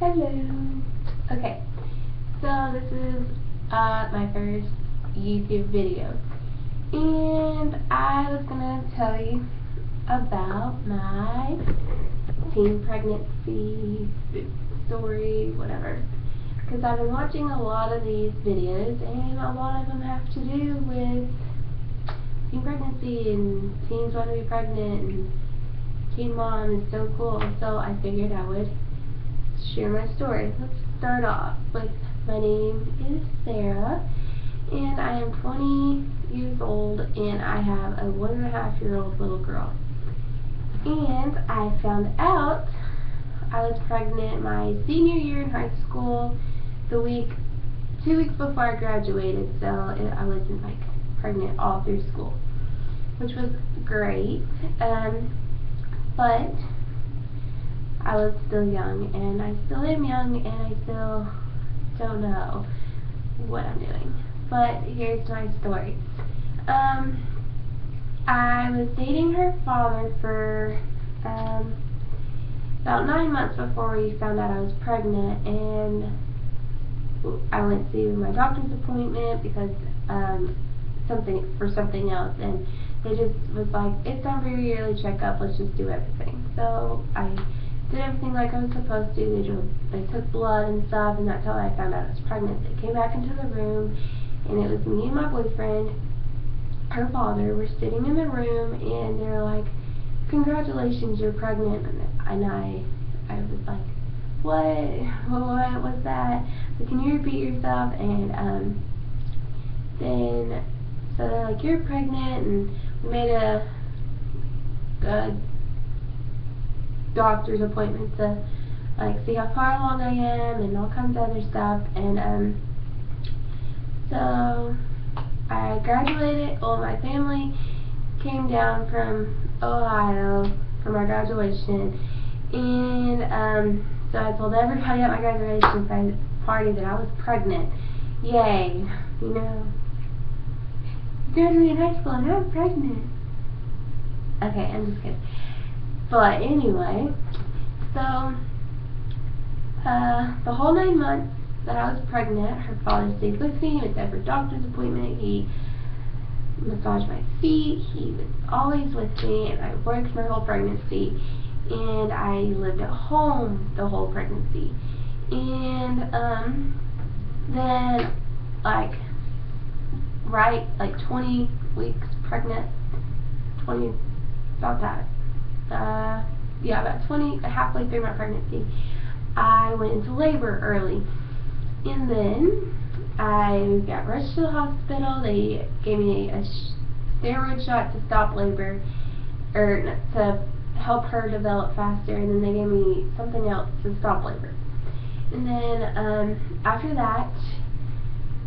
Hello. Okay, so this is my first YouTube video, and I was gonna tell you about my teen pregnancy story, whatever, because I've been watching a lot of these videos, and a lot of them have to do with teen pregnancy and teens want to be pregnant, and teen mom is so cool. So I figured I would share my story. Let's start off with, my name is Sarah, and I am 20 years old, and I have a 1.5-year-old little girl. And I found out I was pregnant my senior year in high school, 2 weeks before I graduated, so I wasn't like pregnant all through school, which was great. But I was still young, and I still am young, and I still don't know what I'm doing. But here's my story. I was dating her father for about 9 months before we found out I was pregnant, and I went to my doctor's appointment because something else, and they just was like, it's time for your yearly checkup, let's just do everything. So I did everything like I was supposed to. They took blood and stuff, and that's how I found out I was pregnant. They came back into the room, and it was me and my boyfriend. Her father were sitting in the room, and they were like, congratulations, you're pregnant. And I was like, what was that? So can you repeat yourself? And then so they're like, you're pregnant, and we made a doctor's appointment to like see how far along I am and all kinds of other stuff. And so I graduated. Well, my family came down from Ohio for my graduation, and so I told everybody at my graduation party that I was pregnant. Yay, you know, graduating high school and I'm pregnant. Okay, I'm just kidding. But anyway, so the whole 9 months that I was pregnant, her father stayed with me with every doctor's appointment. He massaged my feet. He was always with me, and I worked my whole pregnancy, and I lived at home the whole pregnancy. And then like 20 weeks pregnant, about that. About 20, halfway through my pregnancy, I went into labor early, and then I got rushed to the hospital. They gave me a steroid shot to stop labor, or to help her develop faster, and then they gave me something else to stop labor. And then after that,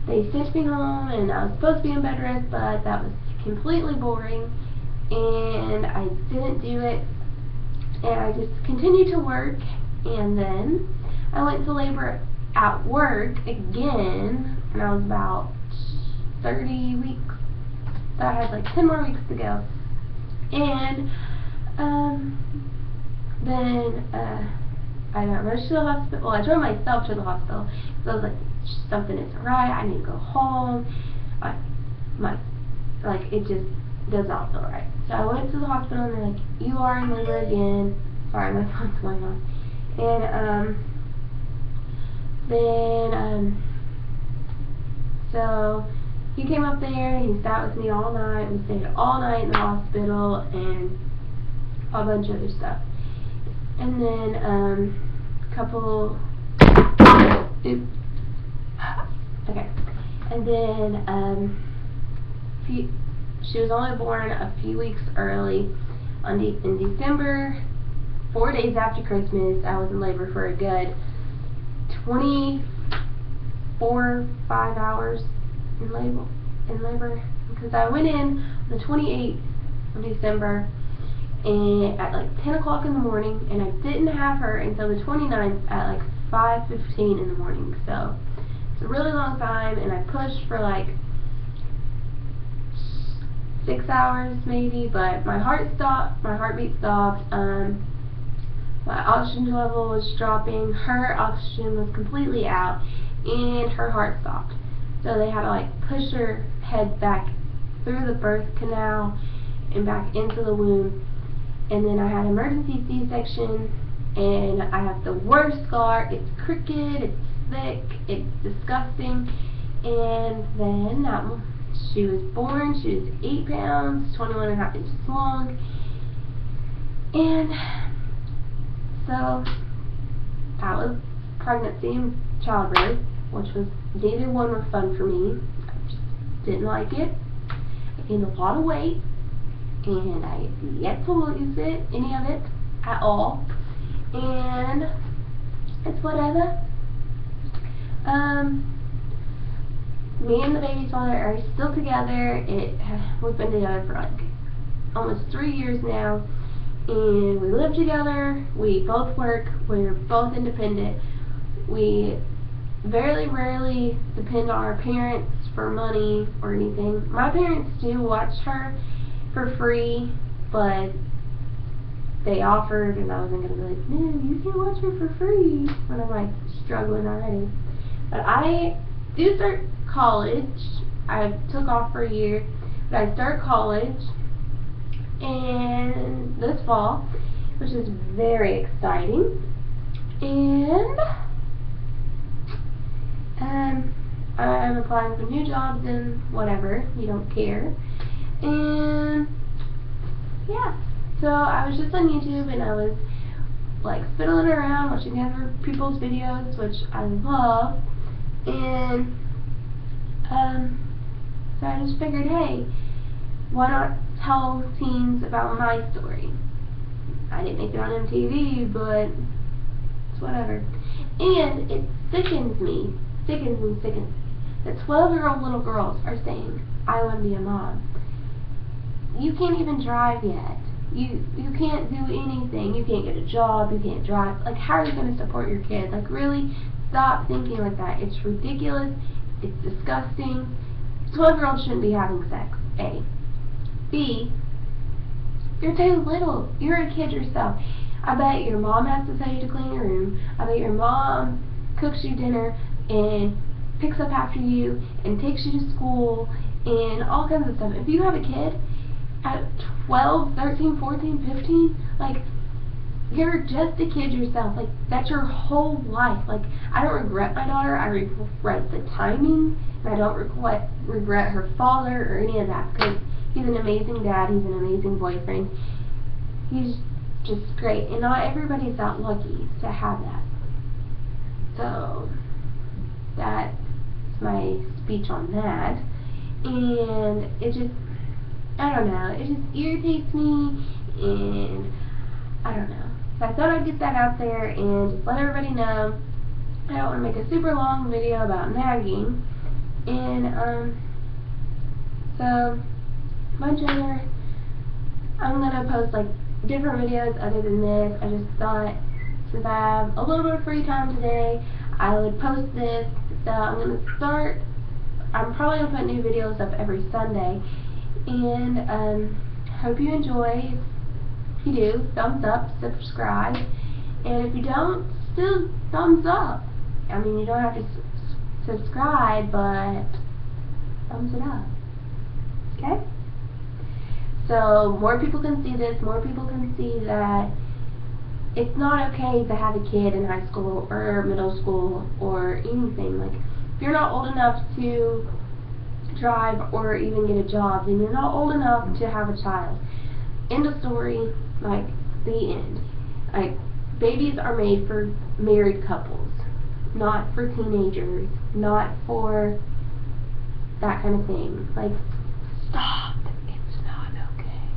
they sent me home, and I was supposed to be in bed rest, but that was completely boring, and I didn't do it, and I just continued to work. And then I went to labor at work again, and I was about 30 weeks, so I had like 10 more weeks to go. And then I got rushed to the hospital. Well, I drove myself to the hospital because I was like, something isn't right, I need to go home. It just does not feel right. So I went to the hospital, and they're like, you are in labor again. Sorry, my phone's going on. And then so he came up there, and he sat with me all night. We stayed all night in the hospital, and a bunch of other stuff. And then okay. And then she was only born a few weeks early. In December, 4 days after Christmas, I was in labor for a good 5 hours in labor, because I went in on the 28th of December and at like 10 o'clock in the morning, and I didn't have her until the 29th at like 5:15 in the morning. So it's a really long time, and I pushed for like 6 hours maybe, but my heartbeat stopped. My oxygen level was dropping, her oxygen was completely out, and her heart stopped. So they had to like push her head back through the birth canal and back into the womb. And then I had emergency C-section, and I have the worst scar. It's crooked, it's thick, it's disgusting. And then she was born, she was 8 pounds, 21.5 inches long. And so that was pregnancy and childbirth, which was, neither one were fun for me. I just didn't like it. I gained a lot of weight, and I have yet to lose it, any of it, at all. And it's whatever. Me and the baby's father are still together. We've been together for like almost 3 years now, and we live together. We both work. We're both independent. We very rarely depend on our parents for money or anything. My parents do watch her for free, but they offered, and I wasn't going to be like, no, you can watch her for free, when I'm like struggling already. But I do start college. I took off for a year, but I start college and this fall, which is very exciting. And I'm applying for new jobs and whatever, you don't care. And yeah, so I was just on YouTube, and I was like fiddling around watching other people's videos, which I love. And so I just figured, hey, why not tell teens about my story? I didn't make it on MTV, but it's whatever. And it sickens me that 12-year-old little girls are saying, I want to be a mom. You can't even drive yet. You can't do anything. You can't get a job. You can't drive. Like, how are you going to support your kid? Like, really, stop thinking like that. It's ridiculous. It's disgusting. 12-year-olds shouldn't be having sex, A. B, you're too little. You're a kid yourself. I bet your mom has to tell you to clean your room. I bet your mom cooks you dinner and picks up after you and takes you to school and all kinds of stuff. If you have a kid at 12, 13, 14, 15, like, you're just a kid yourself. Like, that's your whole life. Like, I don't regret my daughter. I regret the timing, and I don't regret her father or any of that, because he's an amazing dad. He's an amazing boyfriend. He's just great, and not everybody's that lucky to have that. So that's my speech on that. And it just, I don't know, it just irritates me, and I don't know. So I thought I'd get that out there and just let everybody know. I don't want to make a super long video about nagging. And so bunch of other, I'm gonna post like different videos other than this. I just thought, since I have a little bit of free time today, I would post this. So I'm probably gonna put new videos up every Sunday. And hope you enjoy. If you do, thumbs up, subscribe. And if you don't, still thumbs up. I mean, you don't have to subscribe, but thumbs it up. Okay? So more people can see this, more people can see that it's not okay to have a kid in high school or middle school or anything. Like, if you're not old enough to drive or even get a job, then you're not old enough to have a child. End of story. Like, the end. Like, babies are made for married couples, not for teenagers, not for that kind of thing. Like, stop. It's not okay.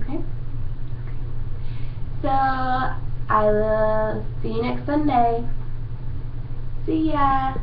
Okay? So, I will see you next Sunday. See ya.